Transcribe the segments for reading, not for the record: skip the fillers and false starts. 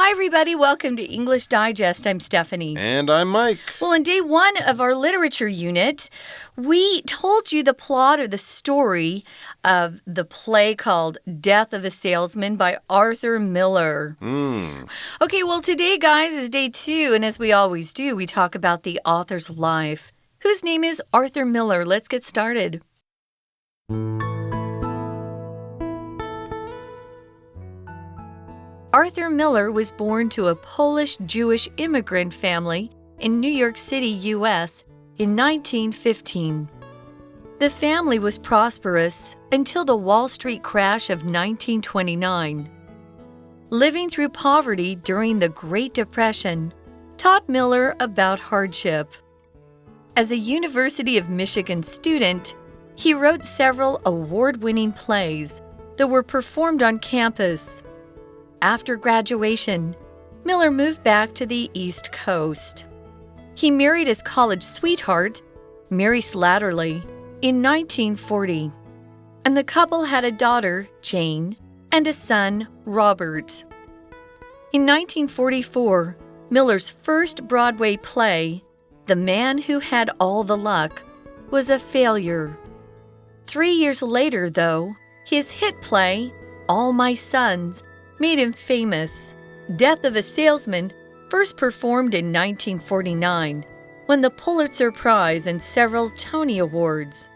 Hi, everybody. Welcome to English Digest. I'm Stephanie. And I'm Mike. Well, in day one of our literature unit, we told you the plot or the story of the play called Death of a Salesman by Arthur Miller. Okay, well, today, guys, is day two. And as we always do, we talk about the author's life. Whose name is Arthur Miller? Let's get started. Arthur Miller was born to a Polish-Jewish immigrant family in New York City, U.S. in 1915. The family was prosperous until the Wall Street crash of 1929. Living through poverty during the Great Depression taught Miller about hardship. As a University of Michigan student, he wrote several award-winning plays that were performed on campus. After graduation, Miller moved back to the East Coast. He married his college sweetheart, Mary Slattery, in 1940, and the couple had a daughter, Jane, and a son, Robert. In 1944, Miller's first Broadway play, The Man Who Had All the Luck, was a failure. 3 years later, though, his hit play, All My Sons, made him famous. Death of a Salesman first performed in 1949, won the Pulitzer Prize and several Tony Awards.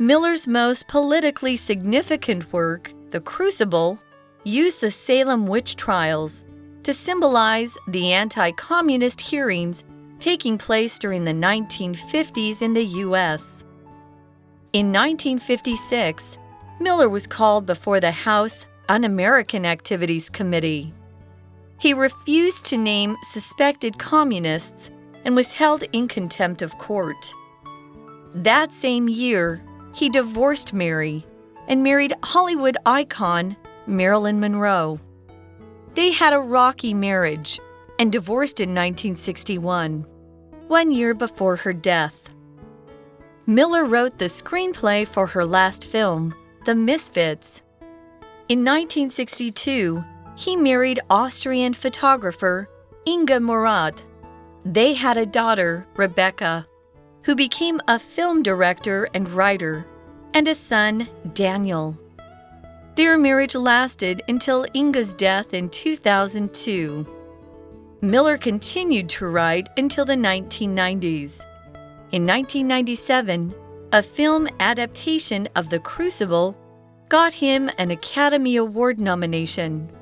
Miller's most politically significant work, The Crucible, used the Salem witch trials to symbolize the anti-communist hearings taking place during the 1950s in the U.S. In 1956, Miller was called before the House Un-American Activities Committee. He refused to name suspected communists and was held in contempt of court. That same year, he divorced Mary and married Hollywood icon Marilyn Monroe. They had a rocky marriage and divorced in 1961, 1 year before her death. Miller wrote the screenplay for her last film, The Misfits. In 1962, he married Austrian photographer Inga Murat. They had a daughter, Rebecca, who became a film director and writer, and a son, Daniel. Their marriage lasted until Inga's death in 2002. Miller continued to write until the 1990s. In 1997, a film adaptation of The Crucible got him an Academy Award nomination.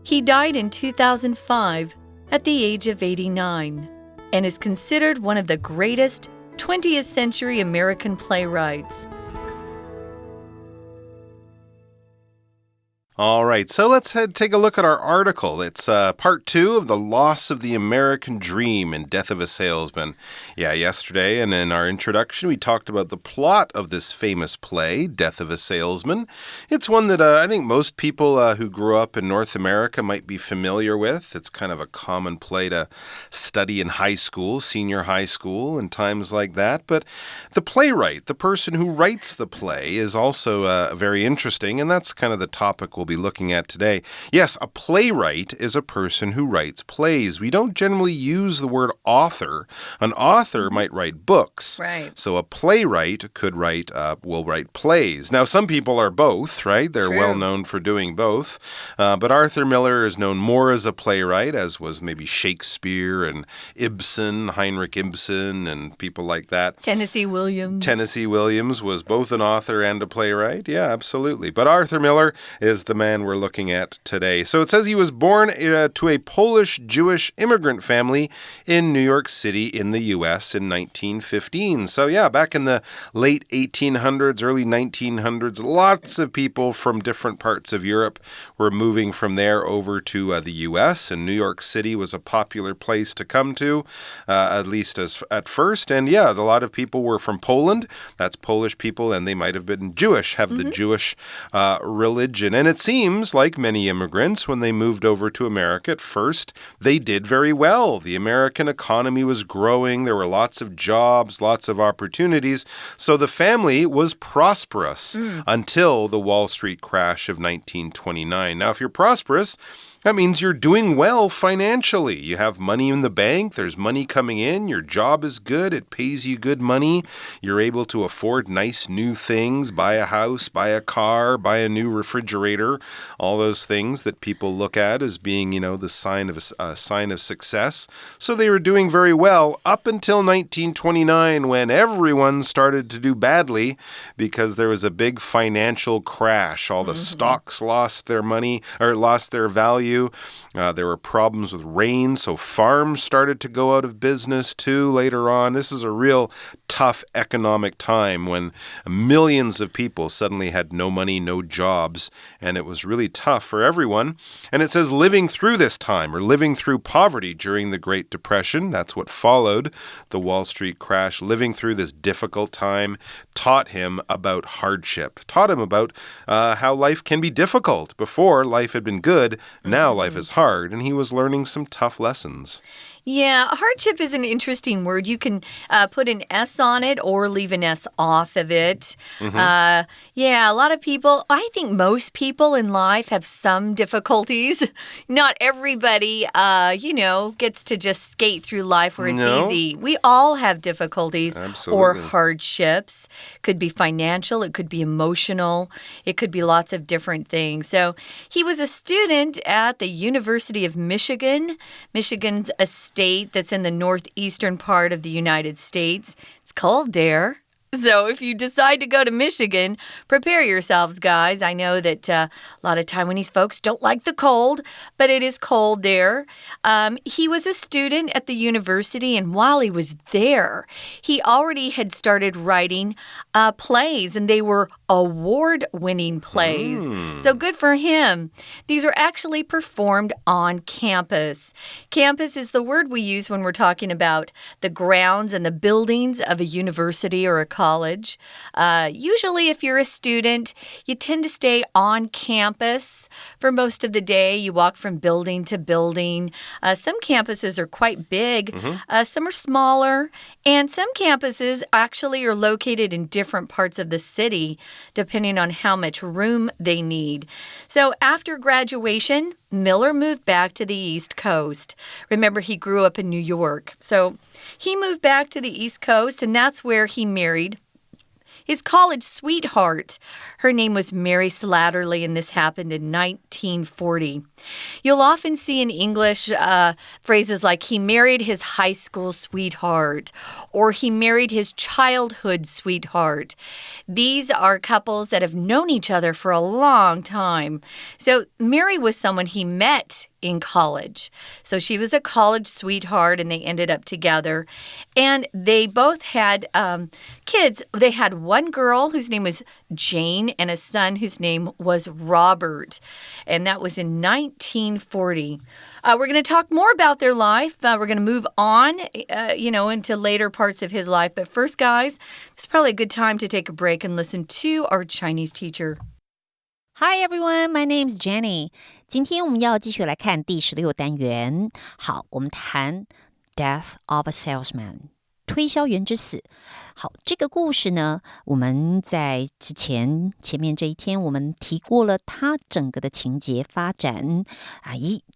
He died in 2005 at the age of 89 and is considered one of the greatest 20th century American playwrights. All right, so let's take a look at our article. It's part 2 of The Loss of the American Dream and Death of a Salesman. Yeah, yesterday and in our introduction, we talked about the plot of this famous play, Death of a Salesman. It's one that I think most people who grew up in North America might be familiar with. It's kind of a common play to study in high school, senior high school, and times like that. But the playwright, the person who writes the play, is also very interesting, and that's kind of the topic we'll be looking at today. Yes, a playwright is a person who writes plays. We don't generally use the word author. An author might write books. Right. So a playwright will write plays. Now, some people are both, right? They're True. well known for doing both. But Arthur Miller is known more as a playwright, as was maybe Shakespeare and Ibsen, Heinrich Ibsen, and people like that. Tennessee Williams was both an author and a playwright. Yeah, absolutely. But Arthur Miller is the man we're looking at today. So it says he was born to a Polish-Jewish immigrant family in New York City in the U.S. in 1915. So yeah, back in the late 1800s, early 1900s, lots of people from different parts of Europe were moving from there over to the U.S., and New York City was a popular place to come to, at least at first. And yeah, a lot of people were from Poland. That's Polish people, and they might have been Jewish, have the Jewish religion. And it seems like many immigrants, when they moved over to America at first, they did very well. The American economy was growing. There were lots of jobs, lots of opportunities. So the family was prosperous until the Wall Street crash of 1929. Now, if you're prosperous, That means you're doing well financially. You have money in the bank, there's money coming in, your job is good, it pays you good money, you're able to afford nice new things, buy a house, buy a car, buy a new refrigerator, all those things that people look at as being, the sign of success. So they were doing very well up until 1929 when everyone started to do badly because there was a big financial crash. All the stocks lost their money or lost their value. There were problems with rain, so farms started to go out of business too later on. This is a real tough economic time when millions of people suddenly had no money, no jobs, and it was really tough for everyone. And it says living through this time or living through poverty during the Great Depression, that's what followed the Wall Street crash, living through this difficult time taught him about hardship, taught him about how life can be difficult. Before, life had been good, now life is hard, and he was learning some tough lessons. Yeah, hardship is an interesting word. You can put an S on it or leave an S off of it. Yeah, a lot of people, I think most people in life have some difficulties. Not everybody, gets to just skate through life where it's easy. We all have difficulties or hardships. Could be financial, it could be emotional, it could be lots of different things. So he was a student at the University of Michigan. Michigan's a state that's in the northeastern part of the United States. It's cold there. So if you decide to go to Michigan, prepare yourselves, guys. I know that a lot of Taiwanese folks don't like the cold, but it is cold there. He was a student at the university, and while he was there, he already had started writing plays, and they were award-winning plays. So good for him. These were actually performed on campus. Campus is the word we use when we're talking about the grounds and the buildings of a university or a college. Usually, if you're a student, you tend to stay on campus for most of the day. You walk from building to building. Some campuses are quite big. Some are smaller. And some campuses actually are located in different parts of the city, depending on how much room they need. So after graduation, Miller moved back to the East Coast. Remember, he grew up in New York. So he moved back to the East Coast, and that's where he married his college sweetheart. Her name was Mary Slattery, and this happened in 1940. You'll often see in English phrases like he married his high school sweetheart or he married his childhood sweetheart. These are couples that have known each other for a long time. So Mary was someone he met in college. So she was a college sweetheart, and they ended up together. And they both had kids. They had one girl whose name was Jane and a son whose name was Robert. And that was in 1940. We're going to talk more about their life. We're going to move on, into later parts of his life. But first, guys, it's probably a good time to take a break and listen to our Chinese teacher. Hi everyone, my name is Jenny. 今天我们要继续来看第16单元。好，我们谈 Death of a Salesman 推销员之死。好，这个故事呢，我们在前面这一天我们提过了它整个的情节发展。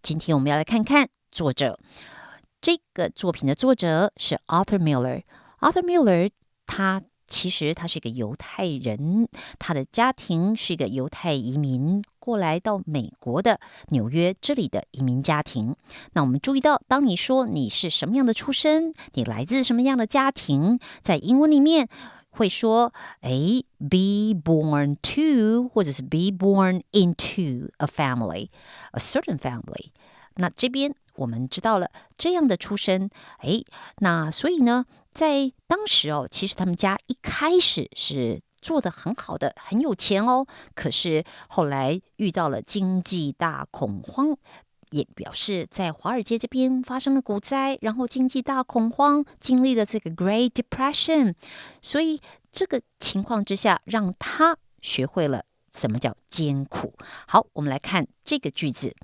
今天我们要来看看作者。这个作品的作者是 Arthur Miller。Arthur Miller 其实他是一个犹太人，他的家庭是一个犹太移民过来到美国的纽约这里的移民家庭。那我们注意到，当你说你是什么样的出身，你来自什么样的家庭，在英文里面会说be born to 或者是 be born into a family, a certain family。那这边我们知道了这样的出身，那所以呢，在当时其实他们家一开始是做得很好的，很有钱可是后来遇到了经济大恐慌，也表示在华尔街这边发生了股灾，然后经济大恐慌，经历了这个 Great Depression， 所以这个情况之下让他学会了什么叫艰苦。好，我们来看这个句子，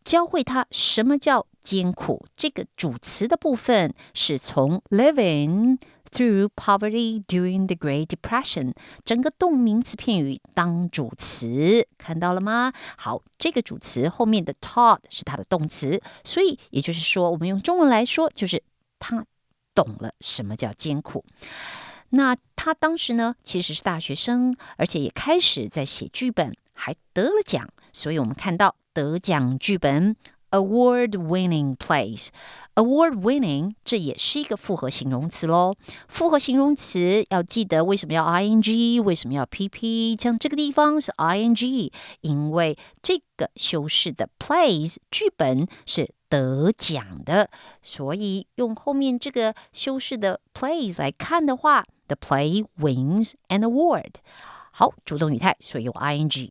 教会他什么叫艰苦。这个主词的部分是从 living through poverty during the Great Depression. 整个动名词片语当主词，看到了吗？好，这个主词后面的 taught 是它的动词，所以也就是说，我们用中文来说，就是他懂了什么叫艰苦。那他当时呢，其实是大学生，而且也开始在写剧本，还得了奖。所以我们看到得奖剧本 award-winning plays。 award-winning 这也是一个复合形容词咯。复合形容词要记得为什么要 ing， 为什么要 pp， 像这个地方是 ing， 因为这个修饰的 plays 剧本是得奖的，所以用后面这个修饰的 plays 来看的话， the play wins an award。 好，主动语态，所以用 ing。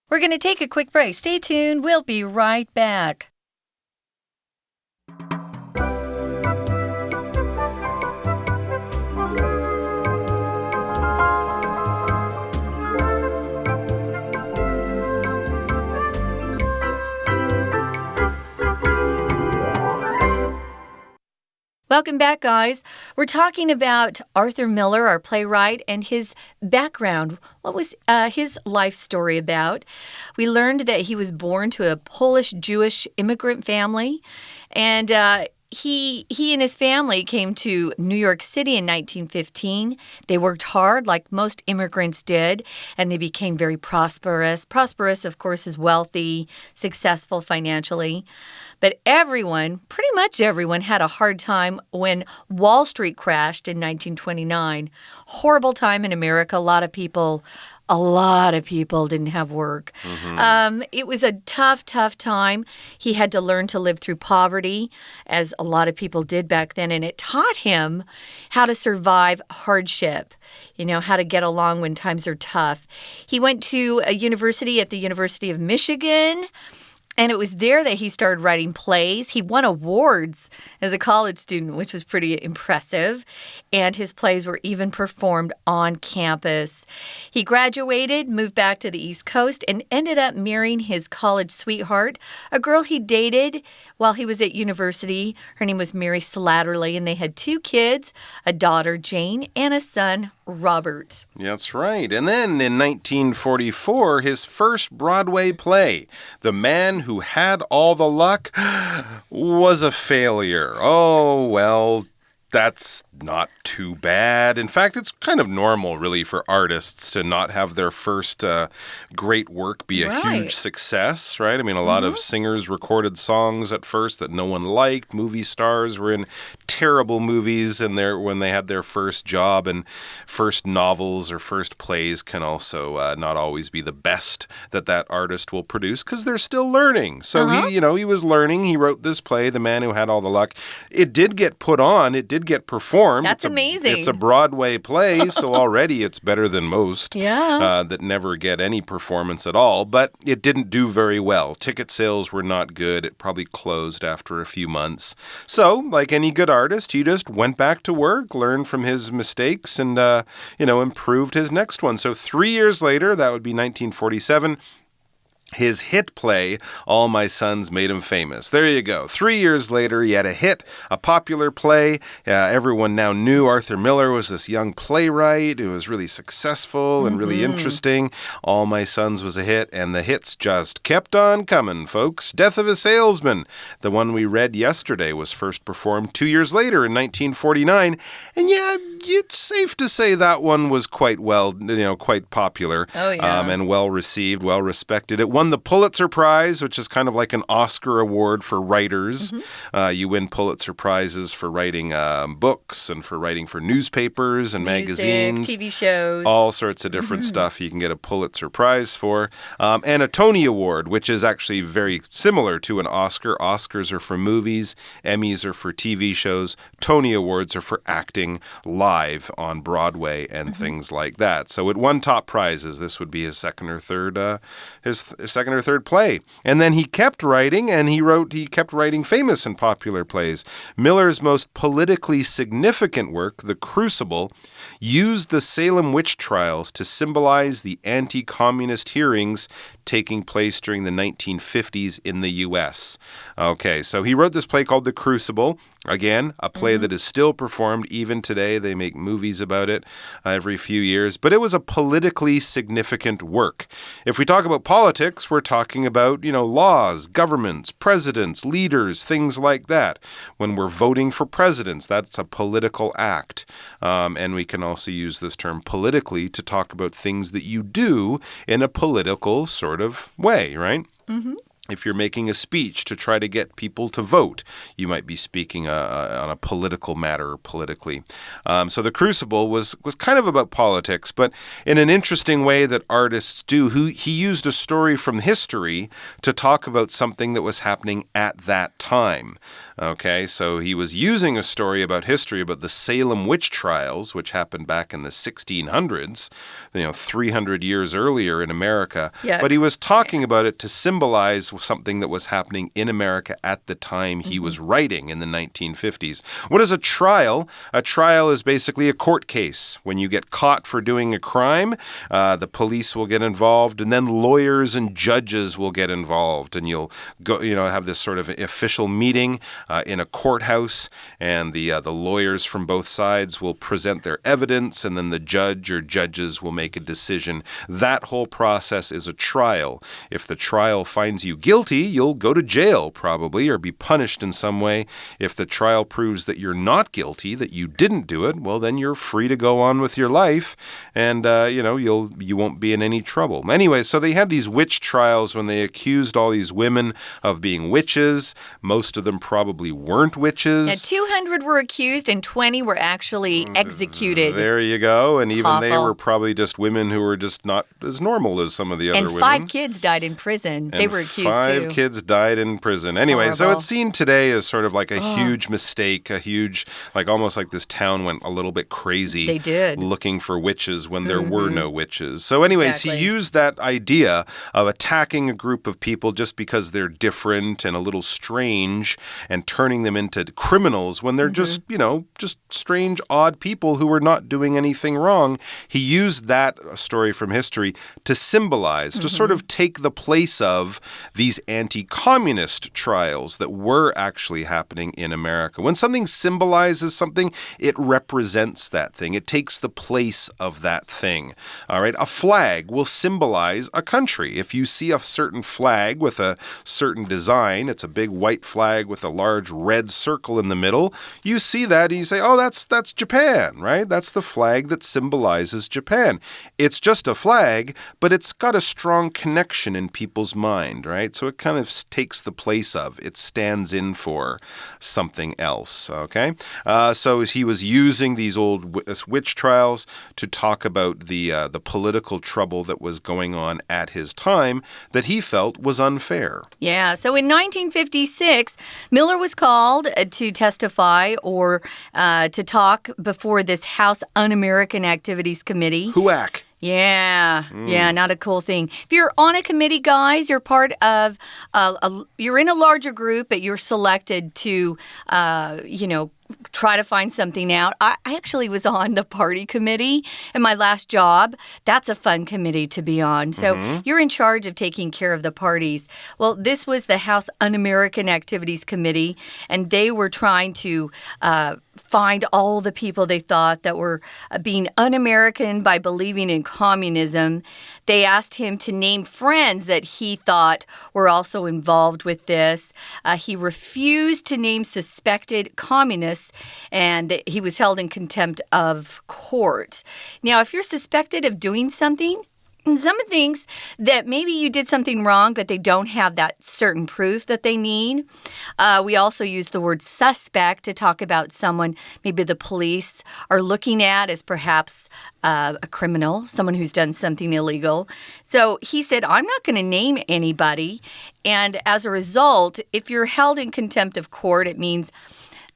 We're going to take a quick break. Stay tuned. We'll be right back. Welcome back, guys. We're talking about Arthur Miller, our playwright, and his background. What was his life story about? We learned that he was born to a Polish-Jewish immigrant family, and he and his family came to New York City in 1915. They worked hard like most immigrants did, and they became very prosperous. Prosperous, of course, is wealthy, successful financially. But everyone, pretty much everyone, had a hard time when Wall Street crashed in 1929. Horrible time in America. A lot of people didn't have work. It was a tough time. He had to learn to live through poverty, as a lot of people did back then, and it taught him how to survive hardship, how to get along when times are tough. He went to a university at the University of Michigan, and it was there that he started writing plays. He won awards as a college student, which was pretty impressive. And his plays were even performed on campus. He graduated, moved back to the East Coast, and ended up marrying his college sweetheart, a girl he dated while he was at university. Her name was Mary Slattery, and they had 2 kids, a daughter, Jane, and a son, Robert. That's right. And then in 1944, his first Broadway play, The Man Who Had All the Luck, was a failure. Oh, well, that's not too bad. In fact, it's kind of normal, really, for artists to not have their first great work be a huge success, right? I mean, a lot of singers recorded songs at first that no one liked. Movie stars were in terrible movies when they had their first job, and first novels or first plays can also not always be the best that artist will produce because they're still learning. So he was learning. He wrote this play, The Man Who Had All the Luck. It did get put on. It did get performed. That's amazing. It's a Broadway play, so already it's better than most that never get any performance at all. But it didn't do very well. Ticket sales were not good. It probably closed after a few months. So, like any good artist, he just went back to work, learned from his mistakes, and improved his next one. So 3 years later, that would be 1947, his hit play, All My Sons Made Him Famous. There you go. 3 years later, he had a hit, a popular play. Everyone now knew Arthur Miller was this young playwright who was really successful and really interesting. All My Sons was a hit, and the hits just kept on coming, folks. Death of a Salesman, the one we read yesterday, was first performed 2 years later in 1949. And yeah, it's safe to say that one was quite popular. Oh, yeah. And well received, well respected. It won the Pulitzer Prize, which is kind of like an Oscar award for writers. You win Pulitzer Prizes for writing books and for writing for newspapers and magazines. TV shows. All sorts of different stuff you can get a Pulitzer Prize for. And a Tony Award, which is actually very similar to an Oscar. Oscars are for movies. Emmys are for TV shows. Tony Awards are for acting live on Broadway and things like that. So it won top prizes. This would be his second or third or third play. And then he kept writing, and he kept writing famous and popular plays. Miller's most politically significant work, The Crucible, used the Salem witch trials to symbolize the anti-communist hearings taking place during the 1950s in the U.S. Okay, so he wrote this play called The Crucible. Again, a play that is still performed even today. They make movies about it every few years. But it was a politically significant work. If we talk about politics, we're talking about, laws, governments, presidents, leaders, things like that. When we're voting for presidents, that's a political act. And we can also use this term politically to talk about things that you do in a political sort of way, right? Mm-hmm. If you're making a speech to try to get people to vote, you might be speaking on a political matter politically. So The Crucible was kind of about politics, but in an interesting way that artists do. He used a story from history to talk about something that was happening at that time. Okay, so he was using a story about history, about the Salem witch trials, which happened back in the 1600s, 300 years earlier in America. Yeah. But he was talking about it to symbolize something that was happening in America at the time he was writing in the 1950s. What is a trial? A trial is basically a court case. When you get caught for doing a crime, the police will get involved, and then lawyers and judges will get involved, and you'll go, have this sort of official meeting in a courthouse, and the lawyers from both sides will present their evidence, and then the judge or judges will make a decision. That whole process is a trial. If the trial finds you guilty, you'll go to jail probably, or be punished in some way. If the trial proves that you're not guilty, that you didn't do it, well, then you're free to go on with your life, and you won't be in any trouble. Anyway, so they had these witch trials when they accused all these women of being witches. Most of them probably weren't witches. Yeah, 200 were accused and 20 were actually executed. There you go. And even they were probably just women who were just not as normal as some of the other women. And 5 kids died in prison. They were accused too. 5 kids died in prison. Anyway, horrible. So it's seen today as sort of like a huge mistake, a huge, almost like this town went a little bit crazy. They did. Looking for witches when there were no witches. So anyways, he used that idea of attacking a group of people just because they're different and a little strange, and turning them into criminals when they're just strange, odd people who were not doing anything wrong. He used that story from history to symbolize, to sort of take the place of these anti-communist trials that were actually happening in America. When something symbolizes something, it represents that thing. It takes the place of that thing. All right, a flag will symbolize a country. If you see a certain flag with a certain design, it's a big white flag with a large red circle in the middle, you see that and you say, oh, that's Japan, right? That's the flag that symbolizes Japan. It's just a flag, but it's got a strong connection in people's mind, right? So it kind of takes the place of, it stands in for something else, okay? So he was using these old witch trials to talk about the political trouble that was going on at his time that he felt was unfair. Yeah, so in 1956, Miller was called to testify or to talk before this House Un-American Activities Committee. HUAC. Yeah, not a cool thing. If you're on a committee, guys, you're part of, you're in a larger group, but you're selected to, try to find something out. I actually was on the party committee in my last job. That's a fun committee to be on. So you're in charge of taking care of the parties. Well, this was the House Un-American Activities Committee, and they were trying to find all the people they thought that were being un-American by believing in communism. They asked him to name friends that he thought were also involved with this. He refused to name suspected communists, and he was held in contempt of court. Now, if you're suspected of doing something, someone thinks that maybe you did something wrong, but they don't have that certain proof that they need. We also use the word suspect to talk about someone maybe the police are looking at as perhaps a criminal, someone who's done something illegal. So he said, I'm not going to name anybody. And as a result, if you're held in contempt of court, it means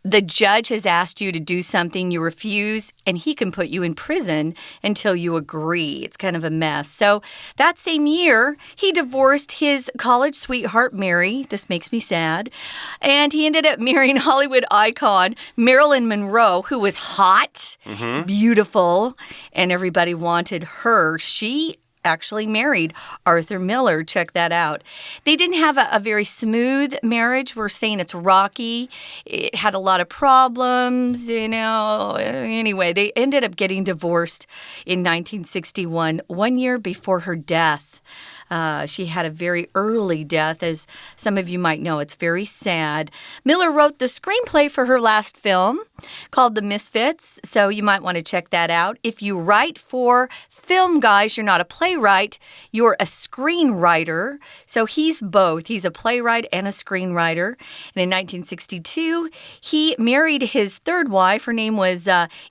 the judge has asked you to do something, you refuse, and he can put you in prison until you agree. It's kind of a mess. So that same year, he divorced his college sweetheart, Mary. This makes me sad. And he ended up marrying Hollywood icon Marilyn Monroe, who was hot, beautiful, and everybody wanted her. She actually married Arthur Miller. Check that out. They didn't have a very smooth marriage. We're saying it's rocky. It had a lot of problems, Anyway, they ended up getting divorced in 1961, 1 year before her death. She had a very early death, as some of you might know. It's very sad. Miller wrote the screenplay for her last film called The Misfits, so you might want to check that out. If you write for film, guys, you're not a playwright, you're a screenwriter. So he's both. He's a playwright and a screenwriter. And in 1962, he married his third wife. Her name was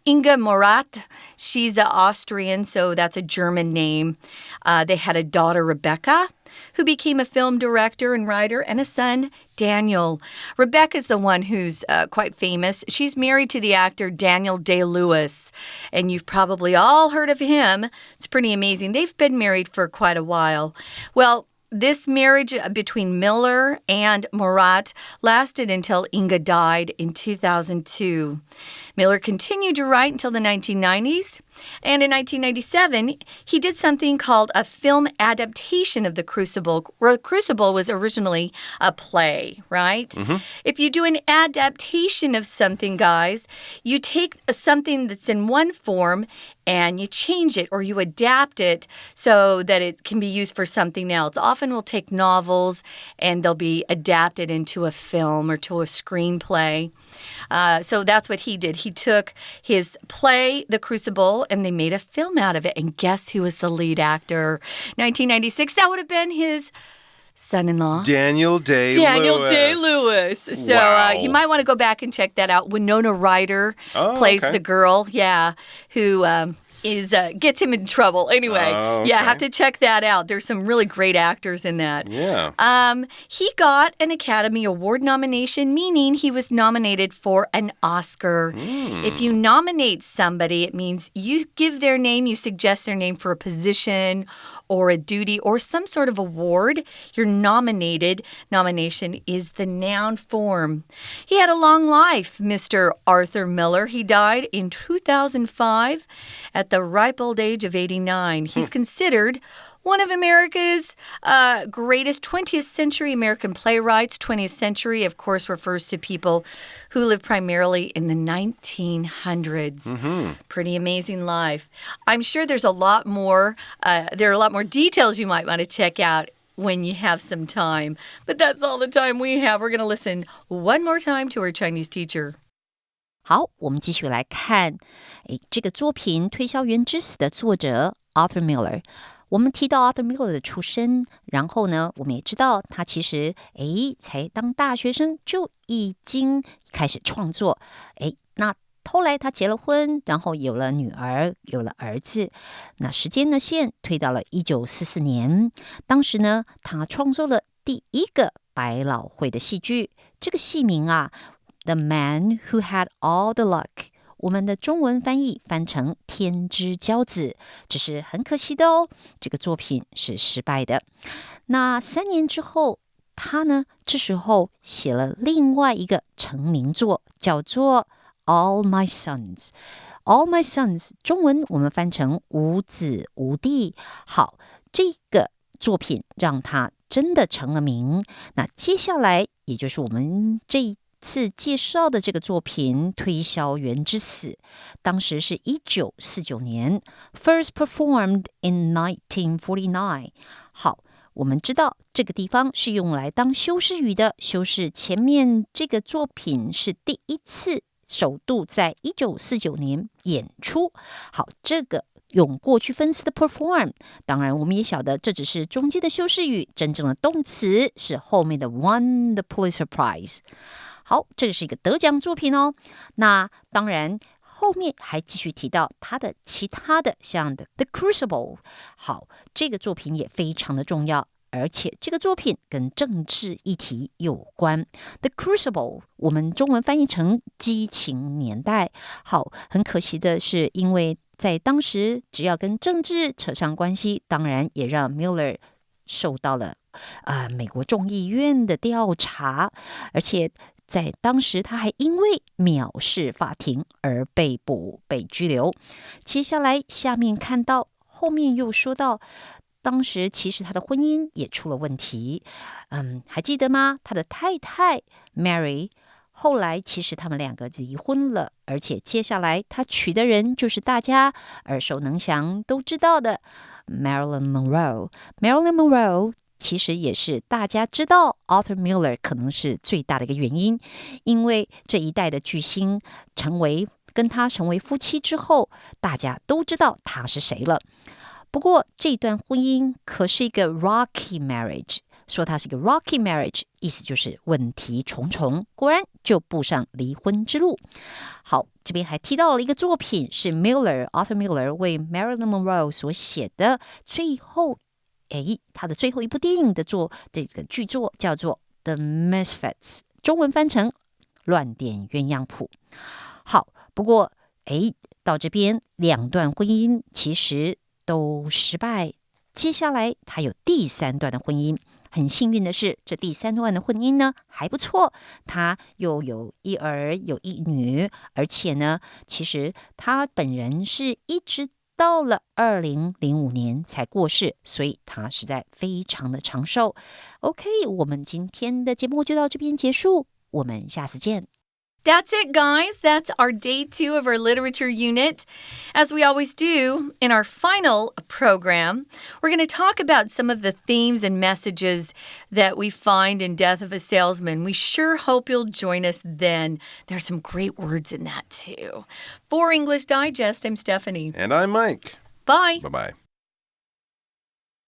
Inga Morat. She's Austrian, so that's a German name. They had a daughter, Rebecca, who became a film director and writer, and a son, Daniel. Rebecca's the one who's quite famous. She's married to the actor Daniel Day-Lewis, and you've probably all heard of him. It's pretty amazing. They've been married for quite a while. Well, this marriage between Miller and Morat lasted until Inga died in 2002. Miller continued to write until the 1990s, and in 1997, he did something called a film adaptation of The Crucible, where Crucible was originally a play, right? If you do an adaptation of something, guys, you take something that's in one form and you change it or you adapt it so that it can be used for something else. Often we'll take novels and they'll be adapted into a film or to a screenplay. So that's what he did. He took his play, The Crucible, and they made a film out of it. And guess who was the lead actor? 1996, that would have been his son-in-law. Daniel Day-Lewis. Daniel Day-Lewis. So wow. You might want to go back and check that out. Winona Ryder plays the girl, who gets him in trouble. Anyway, have to check that out. There's some really great actors in that. Yeah. He got an Academy Award nomination, meaning he was nominated for an Oscar. If you nominate somebody, it means you give their name, you suggest their name for a position or a duty or some sort of award. You're nominated. Nomination is the noun form. He had a long life, Mr. Arthur Miller. He died in 2005 at the ripe old age of 89. He's considered one of America's greatest 20th century American playwrights. 20th century, of course, refers to people who lived primarily in the 1900s. Pretty amazing life. I'm sure there's a lot more. There are a lot more details you might want to check out when you have some time. But that's all the time we have. We're going to listen one more time to our Chinese teacher. 好，我们继续来看这个作品《推销员之死》的作者 Arthur Miller。我们提到 Arthur Miller 的出身，然后呢，我们也知道他其实才当大学生就已经开始创作。那后来他结了婚，然后有了女儿，有了儿子。那时间呢线推到了1944年，当时呢他创作了第一个百老汇的戏剧，这个戏名啊 The Man Who Had All the Luck， 我们的中文翻译翻成天之骄子，只是很可惜的哦，这个作品是失败的。那3年之后，他呢这时候写了另外一个成名作，叫做 All My Sons。 All My Sons 中文我们翻成无子无弟。好，这个作品让他真的成了名。那接下来也就是我们这一次介绍的这个作品《推销员之死》，当时是1949年 ，first performed in 1949。好，我们知道这个地方是用来当修饰语的，修饰前面这个作品是第一次首度在1949年演出。好，这个用过去分词的 perform， 当然我们也晓得这只是中间的修饰语，真正的动词是后面的 won the Pulitzer Prize。好，这个是一个得奖作品哦。那当然后面还继续提到他的其他的像 The Crucible。好，这个作品也非常的重要。而且这个作品跟政治议题有关。The Crucible 我们中文翻译成激情年代。好，很可惜的是，因为在当时只要跟政治扯上关系，当然也让 Miller 受到了美国众议院的调查，而且在当时他还因为藐视法庭而被捕被拘留。接下来下面看到后面又说到，当时其实他的婚姻也出了问题。还记得吗？他的太太 Mary 后来其实他们两个离婚了，而且接下来他娶的人就是大家耳熟能详都知道的 Marilyn Monroe。Marilyn Monroe 其实也是大家知道 Arthur Miller 可能是最大的一个原因，因为这一代的巨星跟他成为夫妻之后，大家都知道他是谁了。不过这段婚姻可是一个 rocky marriage， 说它是一个 rocky marriage 意思就是问题重重，果然就步上离婚之路。好，这边还提到了一个作品是 Arthur Miller 为 Marilyn Monroe 所写的他的最后一部电影的这个剧作叫做 The Misfits， 中文翻成乱点鸳鸯谱。好，不过到这边两段婚姻其实都失败，接下来他有第三段的婚姻。很幸运的是，这第三段的婚姻呢还不错，他又有一儿有一女，而且呢其实他本人是一直到了2005年才过世，所以他实在非常的长寿。 OK， 我们今天的节目就到这边结束，我们下次见。That's it, guys. That's our day 2 of our literature unit. As we always do, in our final program, we're going to talk about some of the themes and messages that we find in Death of a Salesman. We sure hope you'll join us then. There's some great words in that, too. For English Digest, I'm Stephanie. And I'm Mike. Bye. Bye-bye.